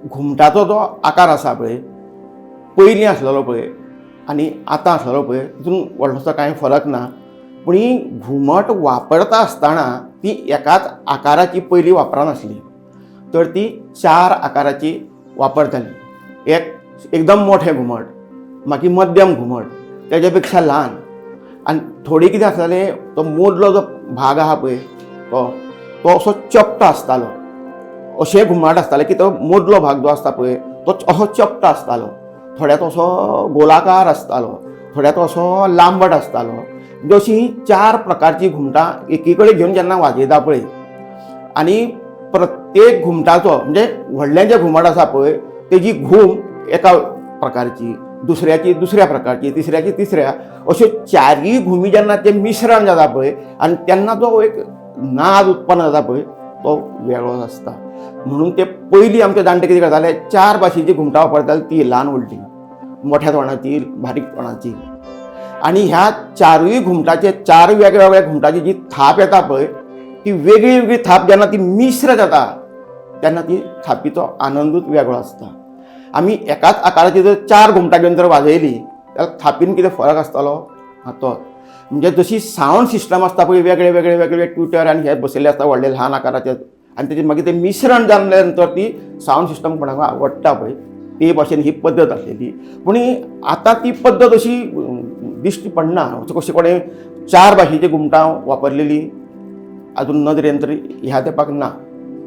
घुमटाचो जो आकार आसा पळय पयलीं आसलेलो पळय आनी आतां आसलेलो पळय तितून व्हडलोसो कांय फरक ना. पूण ही घुमट वापरता आसतना ती एकाच आकाराची पयलीं वापरनासली, तर ती 4 आकाराची वापरताली. एक एकदम मोठें घुमट, मागीर मध्यम घुमट, तेज्या पेक्षा ल्हान, आनी थोडी कितें आसतालें तो मदलो जो भाग आहा पळय तो असो चपटो आसतालो. अशें घुमट आसताले की तो मदलो भाग जो आसता पळय तो असो चपटो आसतालो, थोड्याचो असो गोलाकार आसतालो, थोड्याचो असो लांबट आसतालो. म्हणजे अशीं 4 प्रकारची घुमटां एकी कडेन घेवन जेन्ना वाजयता पळय आनी प्रत्येक घुमटाचो म्हणजे व्हडलें जें घुमट आसा पळय तेजी घूम एका प्रकारची, दुसऱ्याची दुसऱ्या प्रकारची, तिसऱ्याची तिसऱ्या, अश्यो 4य घुमी जेन्ना तें मिश्रण जाता पळय आनी तेन्ना जो एक नाद उत्पन्न जाता पळय तो वेगळोच आसता. म्हणून ते पयलीं आमचे जाणटे कितें करताले 4 भाशेची घुमटां वापरताले, ती ल्हान व्हडली, मोठ्या तोंडाची, बारीक तोंडाची. आनी ह्या 4य घुमटाचे 4 वेगळ्या घुमटाची जी थाप येता पळय ती वेगळी वेगळी थाप जेन्ना ती मिश्र जाता तेन्ना ती थापीचो आनंदूच वेगळो आसता. आमी एकाच आकाराची जर 4 घुमटां घेवन जर वाजयली जाल्यार थापीन कितें फरक आसतलो? तोच. म्हणजे जशी सावंड सिस्टम आसता पळय वेगळे वेगळे वेगळे ट्विटर आनी हे बसयल्ले आसता व्हडले ल्हान आकाराचे, आनी तेजें मागीर तें मिश्रण जाल्ल्या नंतर ती सावंड सिस्टम कोणाक आवडटा पळय ते भाशेन ही पद्दत आसलेली. पूण आतां ती पद्दत अशी दिश्टी पडना. कशें कोणें 4 भाशेची घुमटां वापरलेली आजून नदरेन तरी ह्या तेंपाक ना.